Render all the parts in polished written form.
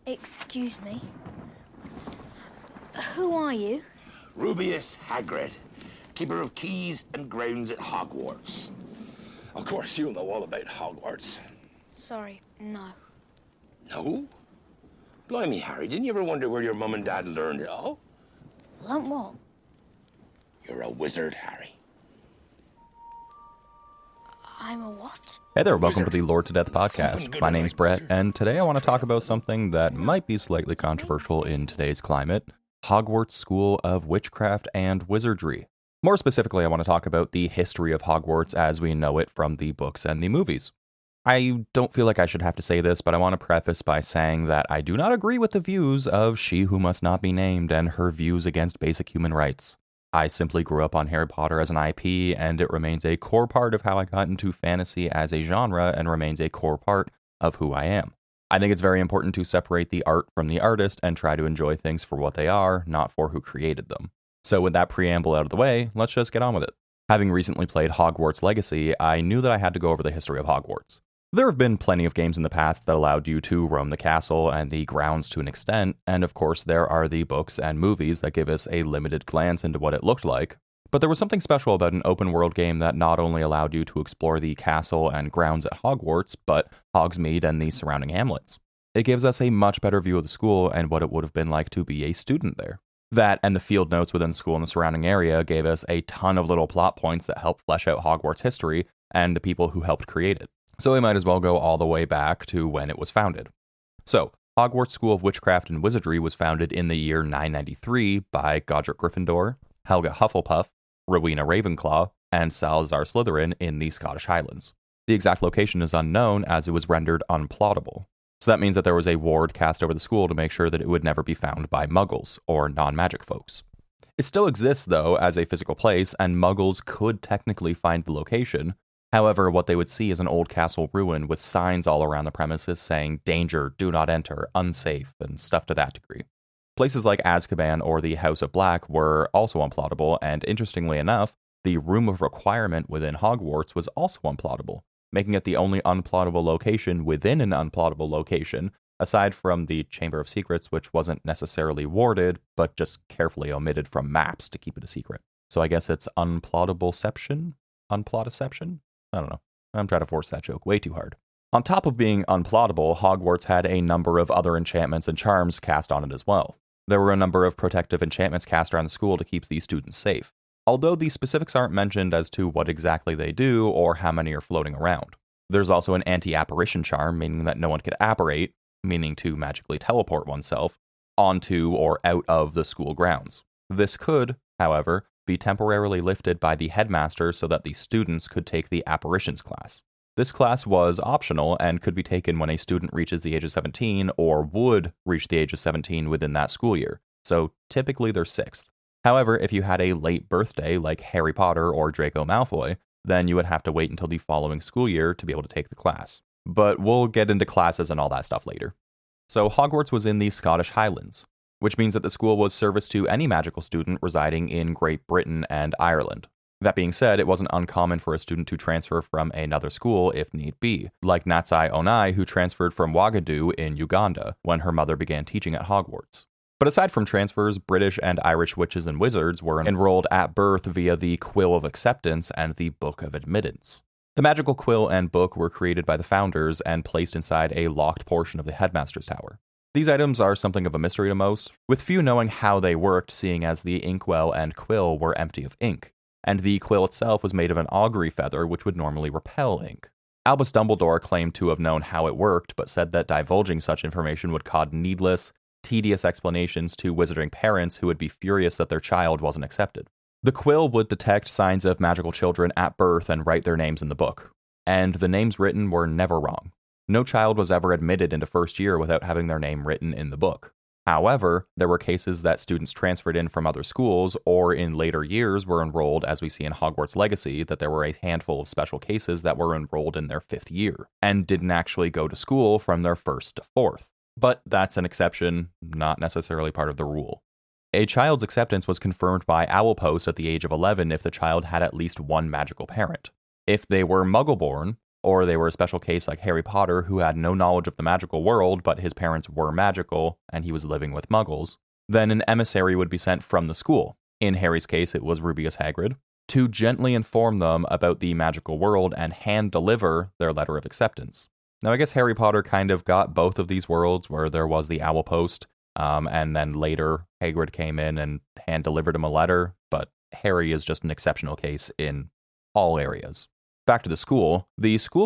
Excuse me. Who are you? Rubius Hagrid, keeper of keys and grounds at Hogwarts. Of course, you'll know all about Hogwarts. Sorry, no. No? Blimey, Harry, didn't you ever wonder where your mum and dad learned it all? Learnt what? You're a wizard, Harry. I'm a what? Hey there, welcome to the Lord to Death podcast. My name's Brett, and today I want to talk about something that might be slightly controversial in today's climate, Hogwarts School of Witchcraft and Wizardry. More specifically, I want to talk about the history of Hogwarts as we know it from the books and the movies. I don't feel like I should have to say this, but I want to preface by saying that I do not agree with the views of She Who Must Not Be Named and her views against basic human rights. I simply grew up on Harry Potter as an IP, and it remains a core part of how I got into fantasy as a genre and remains a core part of who I am. I think it's very important to separate the art from the artist and try to enjoy things for what they are, not for who created them. So with that preamble out of the way, let's just get on with it. Having recently played Hogwarts Legacy, I knew that I had to go over the history of Hogwarts. There have been plenty of games in the past that allowed you to roam the castle and the grounds to an extent, and of course there are the books and movies that give us a limited glance into what it looked like. But there was something special about an open world game that not only allowed you to explore the castle and grounds at Hogwarts, but Hogsmeade and the surrounding hamlets. It gives us a much better view of the school and what it would have been like to be a student there. That and the field notes within the school and the surrounding area gave us a ton of little plot points that helped flesh out Hogwarts history and the people who helped create it. So we might as well go all the way back to when it was founded. So, Hogwarts School of Witchcraft and Wizardry was founded in the year 993 by Godric Gryffindor, Helga Hufflepuff, Rowena Ravenclaw, and Salazar Slytherin in the Scottish Highlands. The exact location is unknown as it was rendered unplottable. So that means that there was a ward cast over the school to make sure that it would never be found by muggles, or non-magic folks. It still exists, though, as a physical place, and muggles could technically find the location. However, what they would see is an old castle ruin with signs all around the premises saying, danger, do not enter, unsafe, and stuff to that degree. Places like Azkaban or the House of Black were also unplottable, and interestingly enough, the Room of Requirement within Hogwarts was also unplottable, making it the only unplottable location within an unplottable location, aside from the Chamber of Secrets, which wasn't necessarily warded, but just carefully omitted from maps to keep it a secret. So I guess it's unplottableception? Unplottaception? I don't know. I'm trying to force that joke way too hard. On top of being unplottable, Hogwarts had a number of other enchantments and charms cast on it as well. There were a number of protective enchantments cast around the school to keep the students safe, although the specifics aren't mentioned as to what exactly they do or how many are floating around. There's also an anti-apparition charm, meaning that no one could apparate, meaning to magically teleport oneself, onto or out of the school grounds. This could, however, be temporarily lifted by the headmaster so that the students could take the apparitions class. This class was optional and could be taken when a student reaches the age of 17 or would reach the age of 17 within that school year, so typically they're 6th. However, if you had a late birthday like Harry Potter or Draco Malfoy, then you would have to wait until the following school year to be able to take the class. But we'll get into classes and all that stuff later. So Hogwarts was in the Scottish Highlands, which means that the school was service to any magical student residing in Great Britain and Ireland. That being said, it wasn't uncommon for a student to transfer from another school if need be, like Natsai Onai, who transferred from Ouagadougou in Uganda when her mother began teaching at Hogwarts. But aside from transfers, British and Irish witches and wizards were enrolled at birth via the Quill of Acceptance and the Book of Admittance. The magical quill and book were created by the founders and placed inside a locked portion of the headmaster's tower. These items are something of a mystery to most, with few knowing how they worked, seeing as the inkwell and quill were empty of ink, and the quill itself was made of an augury feather which would normally repel ink. Albus Dumbledore claimed to have known how it worked, but said that divulging such information would cause needless, tedious explanations to wizarding parents who would be furious that their child wasn't accepted. The quill would detect signs of magical children at birth and write their names in the book, and the names written were never wrong. No child was ever admitted into first year without having their name written in the book. However, there were cases that students transferred in from other schools or in later years were enrolled, as we see in Hogwarts Legacy, that there were a handful of special cases that were enrolled in their 5th year and didn't actually go to school from their 1st to 4th. But that's an exception, not necessarily part of the rule. A child's acceptance was confirmed by owl post at the age of 11 if the child had at least one magical parent. If they were muggle-born, or they were a special case like Harry Potter, who had no knowledge of the magical world, but his parents were magical and he was living with muggles, then an emissary would be sent from the school. In Harry's case, it was Rubeus Hagrid, to gently inform them about the magical world and hand-deliver their letter of acceptance. Now, I guess Harry Potter kind of got both of these worlds, where there was the Owl Post, and then later Hagrid came in and hand-delivered him a letter, but Harry is just an exceptional case in all areas. Back to the school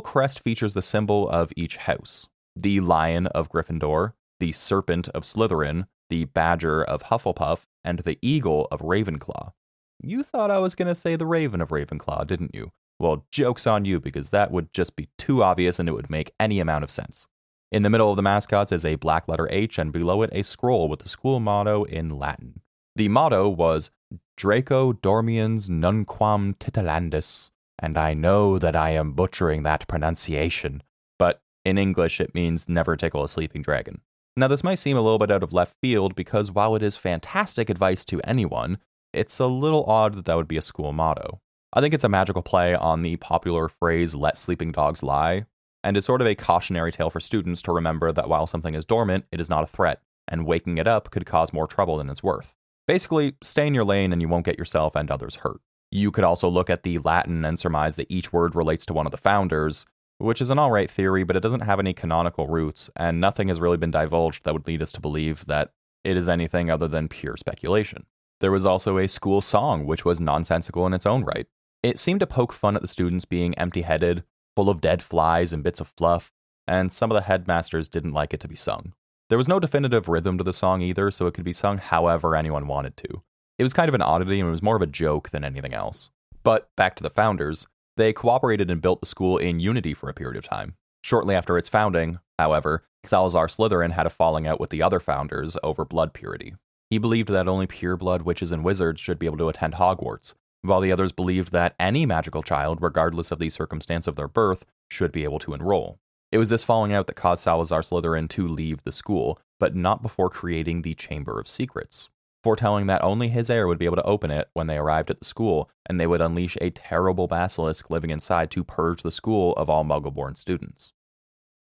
crest features the symbol of each house. The lion of Gryffindor, the serpent of Slytherin, the badger of Hufflepuff, and the eagle of Ravenclaw. You thought I was going to say the raven of Ravenclaw, didn't you? Well, joke's on you, because that would just be too obvious and it would make any amount of sense. In the middle of the mascots is a black letter H, and below it a scroll with the school motto in Latin. The motto was Draco Dormiens Nunquam Titilandus, and I know that I am butchering that pronunciation, but in English it means never tickle a sleeping dragon. Now, this might seem a little bit out of left field, because while it is fantastic advice to anyone, it's a little odd that that would be a school motto. I think it's a magical play on the popular phrase, let sleeping dogs lie, and is sort of a cautionary tale for students to remember that while something is dormant, it is not a threat, and waking it up could cause more trouble than it's worth. Basically, stay in your lane and you won't get yourself and others hurt. You could also look at the Latin and surmise that each word relates to one of the founders, which is an alright theory, but it doesn't have any canonical roots, and nothing has really been divulged that would lead us to believe that it is anything other than pure speculation. There was also a school song, which was nonsensical in its own right. It seemed to poke fun at the students being empty-headed, full of dead flies and bits of fluff, and some of the headmasters didn't like it to be sung. There was no definitive rhythm to the song either, so it could be sung however anyone wanted to. It was kind of an oddity, and it was more of a joke than anything else. But back to the founders, they cooperated and built the school in unity for a period of time. Shortly after its founding, however, Salazar Slytherin had a falling out with the other founders over blood purity. He believed that only pure-blood witches and wizards should be able to attend Hogwarts, while the others believed that any magical child, regardless of the circumstance of their birth, should be able to enroll. It was this falling out that caused Salazar Slytherin to leave the school, but not before creating the Chamber of Secrets, foretelling that only his heir would be able to open it when they arrived at the school, and they would unleash a terrible basilisk living inside to purge the school of all Muggle-born students.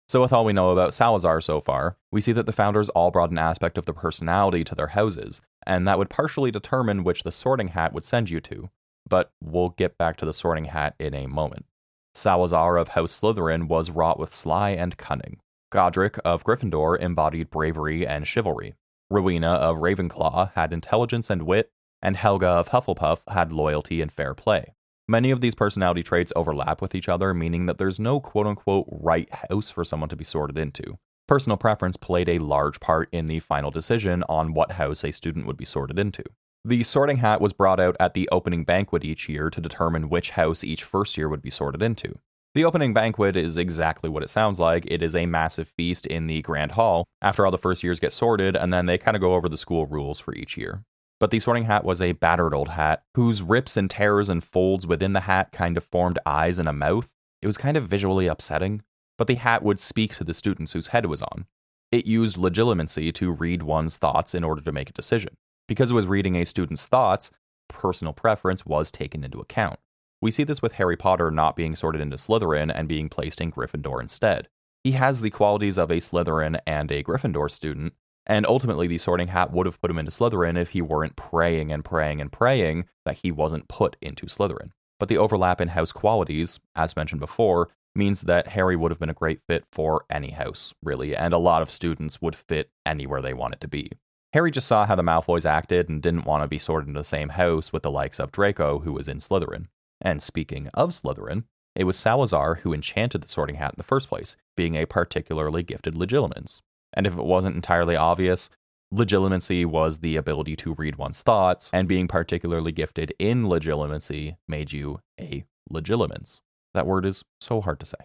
So with all we know about Salazar so far, we see that the founders all brought an aspect of their personality to their houses, and that would partially determine which the Sorting Hat would send you to. But we'll get back to the Sorting Hat in a moment. Salazar of House Slytherin was wrought with sly and cunning. Godric of Gryffindor embodied bravery and chivalry. Rowena of Ravenclaw had intelligence and wit, and Helga of Hufflepuff had loyalty and fair play. Many of these personality traits overlap with each other, meaning that there's no quote-unquote right house for someone to be sorted into. Personal preference played a large part in the final decision on what house a student would be sorted into. The Sorting Hat was brought out at the opening banquet each year to determine which house each first year would be sorted into. The opening banquet is exactly what it sounds like. It is a massive feast in the Grand Hall after all the first years get sorted, and then they kind of go over the school rules for each year. But the Sorting Hat was a battered old hat, whose rips and tears and folds within the hat kind of formed eyes and a mouth. It was kind of visually upsetting, but the hat would speak to the students whose head it was on. It used legilimency to read one's thoughts in order to make a decision. Because it was reading a student's thoughts, personal preference was taken into account. We see this with Harry Potter not being sorted into Slytherin and being placed in Gryffindor instead. He has the qualities of a Slytherin and a Gryffindor student, and ultimately the Sorting Hat would have put him into Slytherin if he weren't praying and praying and praying that he wasn't put into Slytherin. But the overlap in house qualities, as mentioned before, means that Harry would have been a great fit for any house, really, and a lot of students would fit anywhere they wanted to be. Harry just saw how the Malfoys acted and didn't want to be sorted into the same house with the likes of Draco, who was in Slytherin. And speaking of Slytherin, it was Salazar who enchanted the Sorting Hat in the first place, being a particularly gifted legilimens. And if it wasn't entirely obvious, legilimency was the ability to read one's thoughts, and being particularly gifted in legilimency made you a legilimens. That word is so hard to say.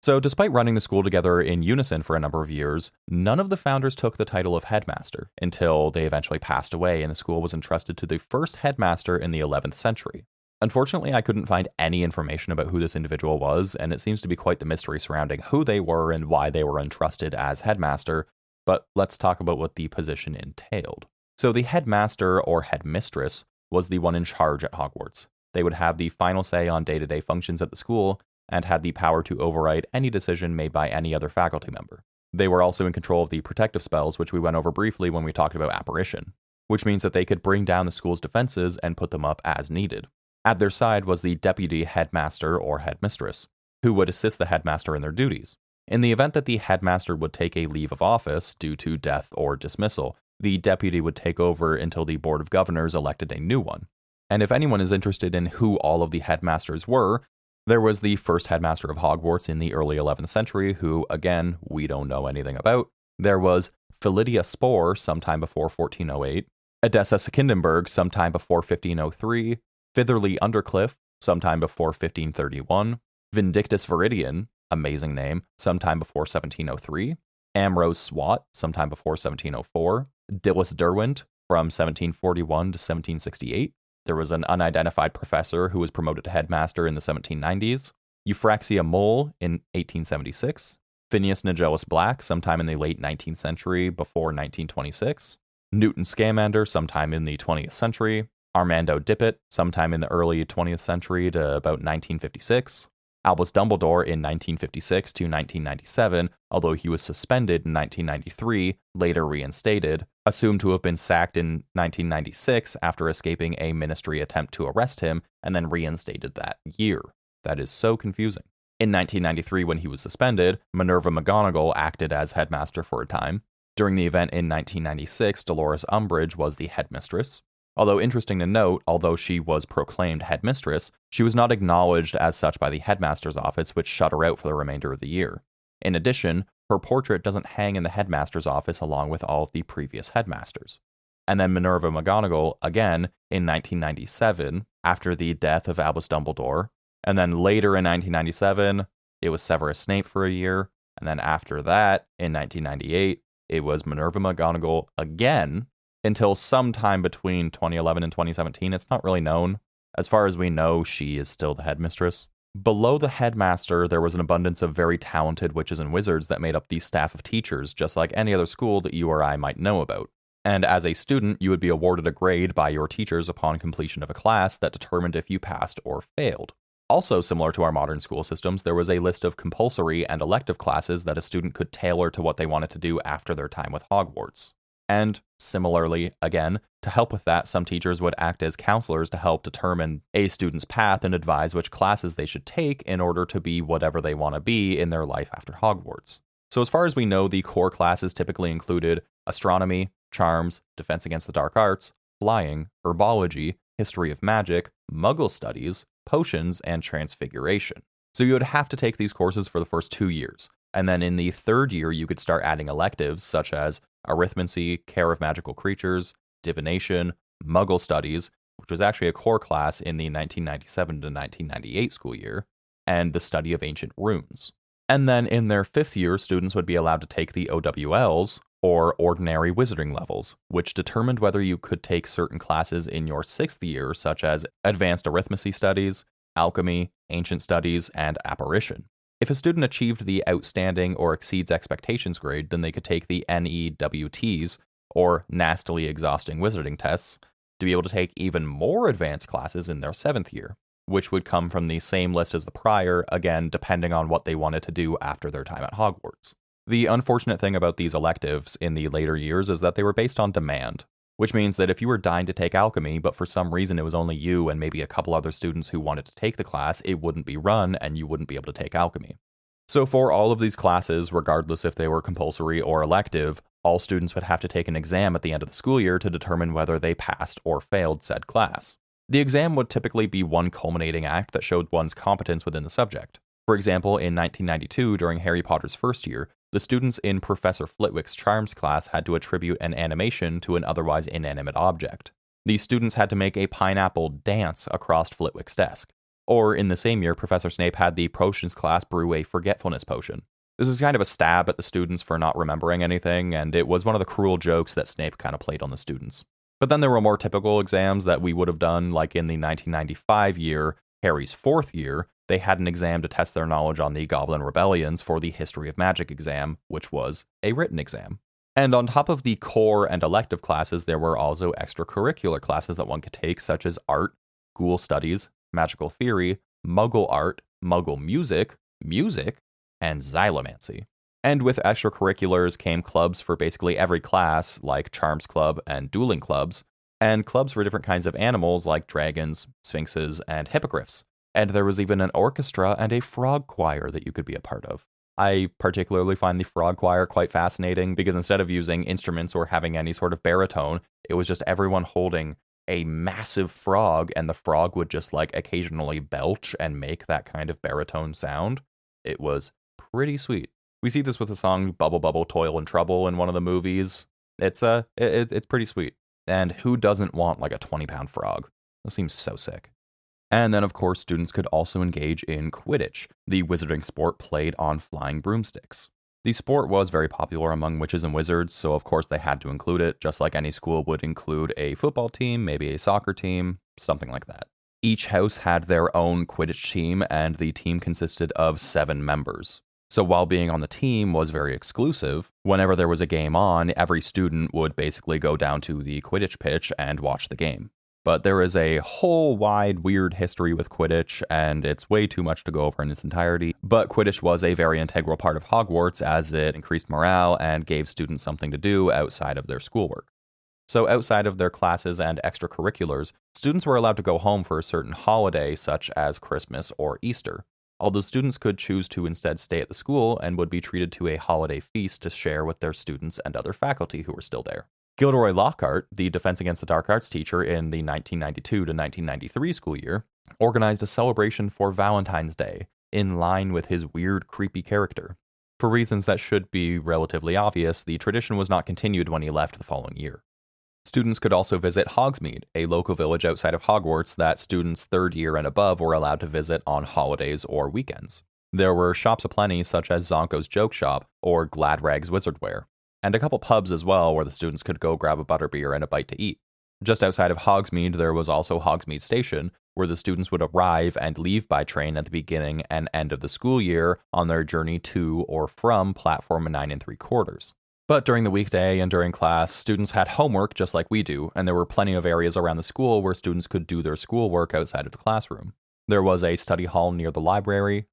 So despite running the school together in unison for a number of years, none of the founders took the title of headmaster until they eventually passed away and the school was entrusted to the first headmaster in the 11th century. Unfortunately, I couldn't find any information about who this individual was, and it seems to be quite the mystery surrounding who they were and why they were entrusted as headmaster, but let's talk about what the position entailed. So the headmaster or headmistress was the one in charge at Hogwarts. They would have the final say on day-to-day functions at the school, and had the power to override any decision made by any other faculty member. They were also in control of the protective spells, which we went over briefly when we talked about apparition, which means that they could bring down the school's defenses and put them up as needed. At their side was the deputy headmaster or headmistress, who would assist the headmaster in their duties. In the event that the headmaster would take a leave of office due to death or dismissal, the deputy would take over until the Board of Governors elected a new one. And if anyone is interested in who all of the headmasters were, there was the first headmaster of Hogwarts in the early 11th century, who, again, we don't know anything about. There was Philidia Spore sometime before 1408, Edessa Secundenberg sometime before 1503, Fitherly Undercliff sometime before 1531, Vindictus Viridian, amazing name, sometime before 1703, Ambrose Swat sometime before 1704, Dillis Derwent from 1741 to 1768. There was an unidentified professor who was promoted to headmaster in the 1790s, Euphraxia Mole in 1876, Phineas Nigellus Black sometime in the late 19th century before 1926, Newton Scamander sometime in the 20th century, Armando Dippet sometime in the early 20th century to about 1956, Albus Dumbledore in 1956 to 1997, although he was suspended in 1993, later reinstated, assumed to have been sacked in 1996 after escaping a ministry attempt to arrest him, and then reinstated that year. That is so confusing. In 1993, when he was suspended, Minerva McGonagall acted as headmaster for a time. During the event in 1996, Dolores Umbridge was the headmistress. Although interesting to note, although she was proclaimed headmistress, she was not acknowledged as such by the headmaster's office, which shut her out for the remainder of the year. In addition, her portrait doesn't hang in the headmaster's office along with all of the previous headmasters. And then Minerva McGonagall, again, in 1997, after the death of Albus Dumbledore. And then later in 1997, it was Severus Snape for a year. And then after that, in 1998, it was Minerva McGonagall again, until sometime between 2011 and 2017. It's not really known. As far as we know, she is still the headmistress. Below the headmaster, there was an abundance of very talented witches and wizards that made up the staff of teachers, just like any other school that you or I might know about. And as a student, you would be awarded a grade by your teachers upon completion of a class that determined if you passed or failed. Also similar to our modern school systems, there was a list of compulsory and elective classes that a student could tailor to what they wanted to do after their time with Hogwarts. And similarly, again, to help with that, some teachers would act as counselors to help determine a student's path and advise which classes they should take in order to be whatever they want to be in their life after Hogwarts. So as far as we know, the core classes typically included astronomy, charms, defense against the dark arts, flying, herbology, history of magic, muggle studies, potions, and transfiguration. So you would have to take these courses for the first 2 years. And then in the third year, you could start adding electives such as arithmancy, care of magical creatures, divination, muggle studies, which was actually a core class in the 1997 to 1998 school year, and the study of ancient runes. And then in their fifth year, students would be allowed to take the OWLs, or ordinary wizarding levels, which determined whether you could take certain classes in your sixth year, such as advanced arithmancy studies, alchemy, ancient studies, and apparition. If a student achieved the outstanding or exceeds expectations grade, then they could take the NEWTs, or nastily exhausting wizarding tests, to be able to take even more advanced classes in their seventh year, which would come from the same list as the prior, again, depending on what they wanted to do after their time at Hogwarts. The unfortunate thing about these electives in the later years is that they were based on demand, which means that if you were dying to take alchemy, but for some reason it was only you and maybe a couple other students who wanted to take the class, it wouldn't be run and you wouldn't be able to take alchemy. So for all of these classes, regardless if they were compulsory or elective, all students would have to take an exam at the end of the school year to determine whether they passed or failed said class. The exam would typically be one culminating act that showed one's competence within the subject. For example, in 1992, during Harry Potter's first year, the students in Professor Flitwick's Charms class had to attribute an animation to an otherwise inanimate object. These students had to make a pineapple dance across Flitwick's desk. Or in the same year, Professor Snape had the Potions class brew a forgetfulness potion. This was kind of a stab at the students for not remembering anything, and it was one of the cruel jokes that Snape kind of played on the students. But then there were more typical exams that we would have done, like in the 1995 year, Harry's fourth year. They had an exam to test their knowledge on the Goblin Rebellions for the History of Magic exam, which was a written exam. And on top of the core and elective classes, there were also extracurricular classes that one could take, such as art, ghoul studies, magical theory, muggle art, Muggle music, and xylomancy. And with extracurriculars came clubs for basically every class, like Charms Club and Dueling Clubs, and clubs for different kinds of animals like dragons, sphinxes, and hippogriffs. And there was even an orchestra and a frog choir that you could be a part of. I particularly find the frog choir quite fascinating because instead of using instruments or having any sort of baritone, it was just everyone holding a massive frog, and the frog would just like occasionally belch and make that kind of baritone sound. It was pretty sweet. We see this with the song Bubble Bubble Toil and Trouble in one of the movies. It's pretty sweet. And who doesn't want like a 20-pound frog? That seems so sick. And then, of course, students could also engage in Quidditch, the wizarding sport played on flying broomsticks. The sport was very popular among witches and wizards, so of course they had to include it, just like any school would include a football team, maybe a soccer team, something like that. Each house had their own Quidditch team, and the team consisted of 7 members. So while being on the team was very exclusive, whenever there was a game on, every student would basically go down to the Quidditch pitch and watch the game. But there is a whole wide weird history with Quidditch, and it's way too much to go over in its entirety. But Quidditch was a very integral part of Hogwarts as it increased morale and gave students something to do outside of their schoolwork. So outside of their classes and extracurriculars, students were allowed to go home for a certain holiday such as Christmas or Easter. Although students could choose to instead stay at the school and would be treated to a holiday feast to share with their students and other faculty who were still there. Gilderoy Lockhart, the Defense Against the Dark Arts teacher in the 1992 to 1993 school year, organized a celebration for Valentine's Day, in line with his weird, creepy character. For reasons that should be relatively obvious, the tradition was not continued when he left the following year. Students could also visit Hogsmeade, a local village outside of Hogwarts that students 3rd year and above were allowed to visit on holidays or weekends. There were shops aplenty such as Zonko's Joke Shop or Gladrag's Wizardwear, and a couple pubs as well where the students could go grab a butterbeer and a bite to eat. Just outside of Hogsmeade, there was also Hogsmeade Station, where the students would arrive and leave by train at the beginning and end of the school year on their journey to or from platform 9 3/4. But during the weekday and during class, students had homework just like we do, and there were plenty of areas around the school where students could do their schoolwork outside of the classroom. There was a study hall near the library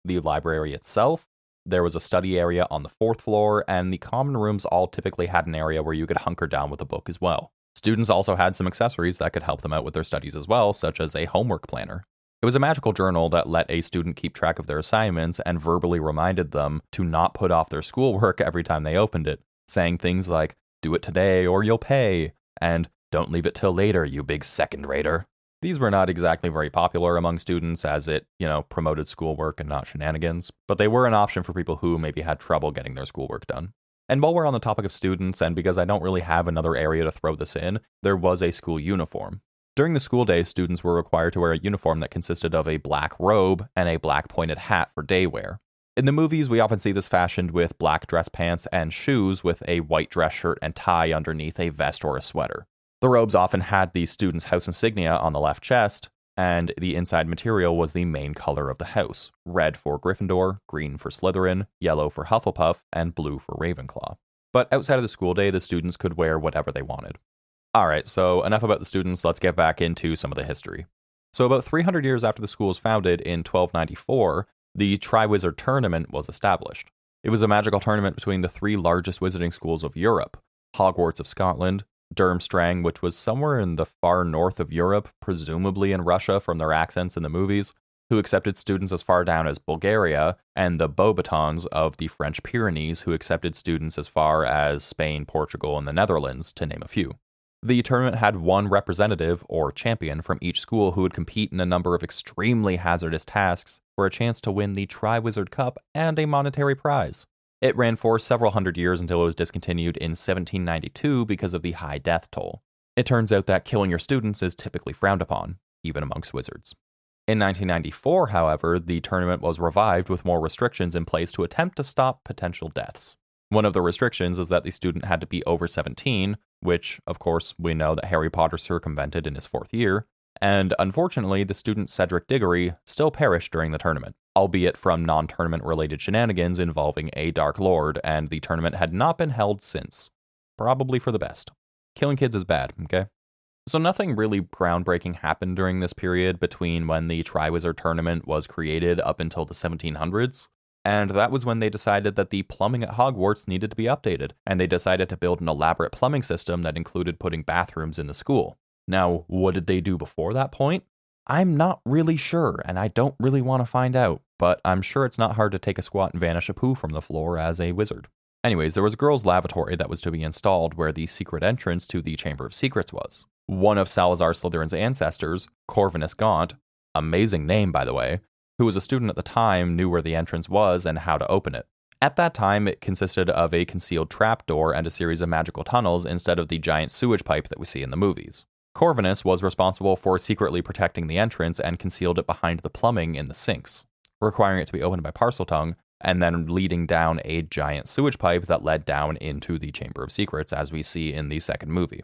itself. There was a study area on the 4th floor, and the common rooms all typically had an area where you could hunker down with a book as well. Students also had some accessories that could help them out with their studies as well, such as a homework planner. It was a magical journal that let a student keep track of their assignments and verbally reminded them to not put off their schoolwork every time they opened it, saying things like, "Do it today or you'll pay," and "Don't leave it till later, you big second-rater." These were not exactly very popular among students as it, promoted schoolwork and not shenanigans, but they were an option for people who maybe had trouble getting their schoolwork done. And while we're on the topic of students, and because I don't really have another area to throw this in, there was a school uniform. During the school day, students were required to wear a uniform that consisted of a black robe and a black pointed hat for day wear. In the movies, we often see this fashioned with black dress pants and shoes with a white dress shirt and tie underneath a vest or a sweater. The robes often had the student's house insignia on the left chest, and the inside material was the main color of the house: red for Gryffindor, green for Slytherin, yellow for Hufflepuff, and blue for Ravenclaw. But outside of the school day, the students could wear whatever they wanted. Alright, so enough about the students, let's get back into some of the history. So about 300 years after the school was founded in 1294, the Triwizard Tournament was established. It was a magical tournament between the 3 largest wizarding schools of Europe: Hogwarts of Scotland, Durmstrang, which was somewhere in the far north of Europe, presumably in Russia from their accents in the movies, who accepted students as far down as Bulgaria, and the Beauxbatons of the French Pyrenees, who accepted students as far as Spain, Portugal, and the Netherlands, to name a few. The tournament had one representative, or champion, from each school who would compete in a number of extremely hazardous tasks for a chance to win the Triwizard Cup and a monetary prize. It ran for several hundred years until it was discontinued in 1792 because of the high death toll. It turns out that killing your students is typically frowned upon, even amongst wizards. In 1994, however, the tournament was revived with more restrictions in place to attempt to stop potential deaths. One of the restrictions is that the student had to be over 17, which, of course, we know that Harry Potter circumvented in his 4th year, and unfortunately, the student Cedric Diggory still perished during the tournament, albeit from non-tournament related shenanigans involving a Dark Lord, and the tournament had not been held since. Probably for the best. Killing kids is bad, okay? So nothing really groundbreaking happened during this period between when the Triwizard Tournament was created up until the 1700s. And that was when they decided that the plumbing at Hogwarts needed to be updated, and they decided to build an elaborate plumbing system that included putting bathrooms in the school. Now, what did they do before that point? I'm not really sure, and I don't really want to find out, but I'm sure it's not hard to take a squat and vanish a poo from the floor as a wizard. Anyways, there was a girls' lavatory that was to be installed where the secret entrance to the Chamber of Secrets was. One of Salazar Slytherin's ancestors, Corvinus Gaunt, amazing name by the way, who was a student at the time, knew where the entrance was and how to open it. At that time, it consisted of a concealed trapdoor and a series of magical tunnels instead of the giant sewage pipe that we see in the movies. Corvinus was responsible for secretly protecting the entrance and concealed it behind the plumbing in the sinks, requiring it to be opened by Parseltongue, and then leading down a giant sewage pipe that led down into the Chamber of Secrets, as we see in the second movie.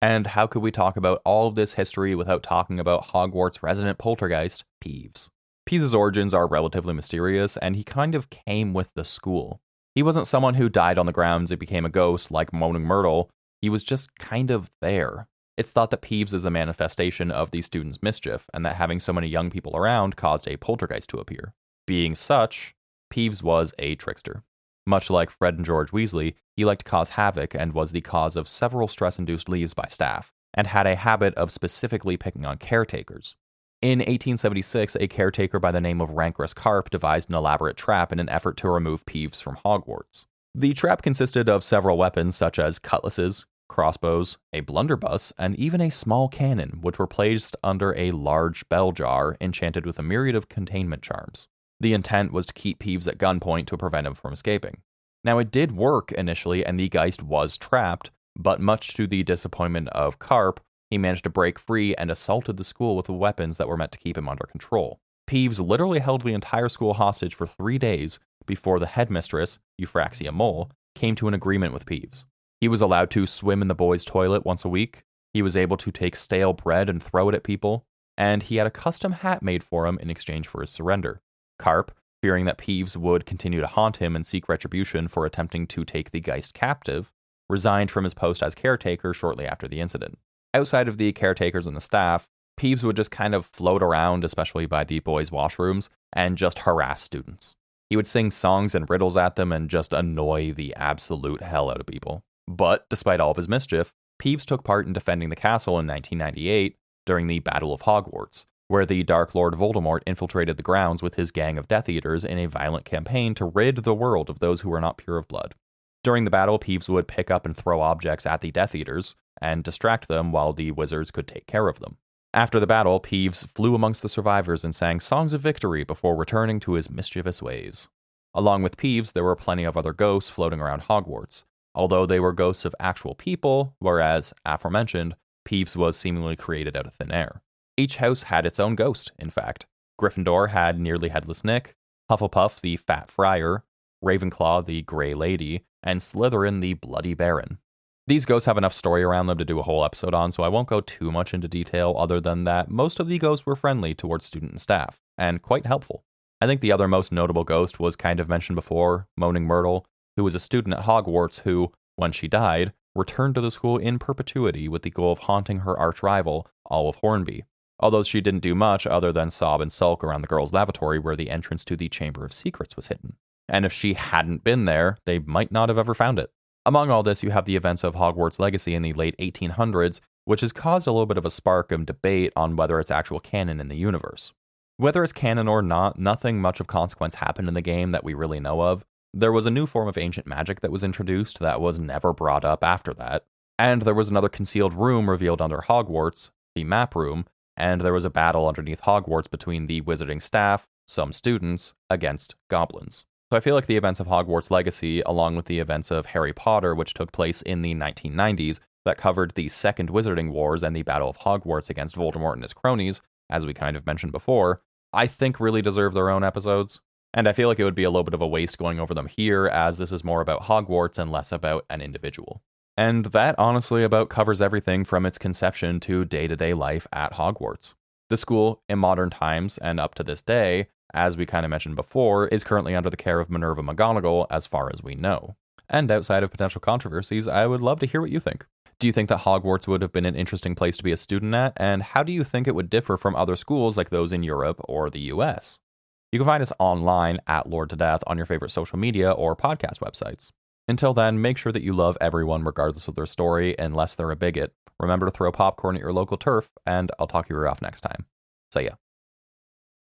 And how could we talk about all of this history without talking about Hogwarts' resident poltergeist, Peeves? Peeves' origins are relatively mysterious, and he kind of came with the school. He wasn't someone who died on the grounds and became a ghost like Moaning Myrtle, he was just kind of there. It's thought that Peeves is a manifestation of the students' mischief, and that having so many young people around caused a poltergeist to appear. Being such, Peeves was a trickster. Much like Fred and George Weasley, he liked to cause havoc and was the cause of several stress-induced leaves by staff, and had a habit of specifically picking on caretakers. In 1876, a caretaker by the name of Rancorous Carp devised an elaborate trap in an effort to remove Peeves from Hogwarts. The trap consisted of several weapons such as cutlasses, crossbows, a blunderbuss, and even a small cannon, which were placed under a large bell jar enchanted with a myriad of containment charms. The intent was to keep Peeves at gunpoint to prevent him from escaping. Now, it did work initially, and the Geist was trapped, but much to the disappointment of Carp, he managed to break free and assaulted the school with the weapons that were meant to keep him under control. Peeves literally held the entire school hostage for 3 days before the headmistress, Euphraxia Mole, came to an agreement with Peeves. He was allowed to swim in the boys' toilet once a week, he was able to take stale bread and throw it at people, and he had a custom hat made for him in exchange for his surrender. Carp, fearing that Peeves would continue to haunt him and seek retribution for attempting to take the Geist captive, resigned from his post as caretaker shortly after the incident. Outside of the caretakers and the staff, Peeves would just kind of float around, especially by the boys' washrooms, and just harass students. He would sing songs and riddles at them and just annoy the absolute hell out of people. But, despite all of his mischief, Peeves took part in defending the castle in 1998 during the Battle of Hogwarts, where the Dark Lord Voldemort infiltrated the grounds with his gang of Death Eaters in a violent campaign to rid the world of those who were not pure of blood. During the battle, Peeves would pick up and throw objects at the Death Eaters and distract them while the wizards could take care of them. After the battle, Peeves flew amongst the survivors and sang songs of victory before returning to his mischievous ways. Along with Peeves, there were plenty of other ghosts floating around Hogwarts, although they were ghosts of actual people, whereas, aforementioned, Peeves was seemingly created out of thin air. Each house had its own ghost, in fact. Gryffindor had Nearly Headless Nick, Hufflepuff the Fat Friar, Ravenclaw the Grey Lady, and Slytherin the Bloody Baron. These ghosts have enough story around them to do a whole episode on, so I won't go too much into detail other than that most of the ghosts were friendly towards student and staff, and quite helpful. I think the other most notable ghost was kind of mentioned before, Moaning Myrtle, who was a student at Hogwarts who, when she died, returned to the school in perpetuity with the goal of haunting her arch-rival, Olive Hornby, although she didn't do much other than sob and sulk around the girls' lavatory where the entrance to the Chamber of Secrets was hidden. And if she hadn't been there, they might not have ever found it. Among all this, you have the events of Hogwarts Legacy in the late 1800s, which has caused a little bit of a spark of debate on whether it's actual canon in the universe. Whether it's canon or not, nothing much of consequence happened in the game that we really know of. There was a new form of ancient magic that was introduced that was never brought up after that, and there was another concealed room revealed under Hogwarts, the map room, and there was a battle underneath Hogwarts between the wizarding staff, some students, against goblins. So I feel like the events of Hogwarts Legacy, along with the events of Harry Potter, which took place in the 1990s, that covered the Second Wizarding Wars and the Battle of Hogwarts against Voldemort and his cronies, as we kind of mentioned before, I think really deserve their own episodes. And I feel like it would be a little bit of a waste going over them here, as this is more about Hogwarts and less about an individual. And that honestly about covers everything from its conception to day-to-day life at Hogwarts. The school, in modern times and up to this day, as we kind of mentioned before, is currently under the care of Minerva McGonagall as far as we know. And outside of potential controversies, I would love to hear what you think. Do you think that Hogwarts would have been an interesting place to be a student at? And how do you think it would differ from other schools like those in Europe or the US? You can find us online at Lord to Death on your favorite social media or podcast websites. Until then, make sure that you love everyone regardless of their story, unless they're a bigot. Remember to throw popcorn at your local turf, and I'll talk your ear off next time. See ya.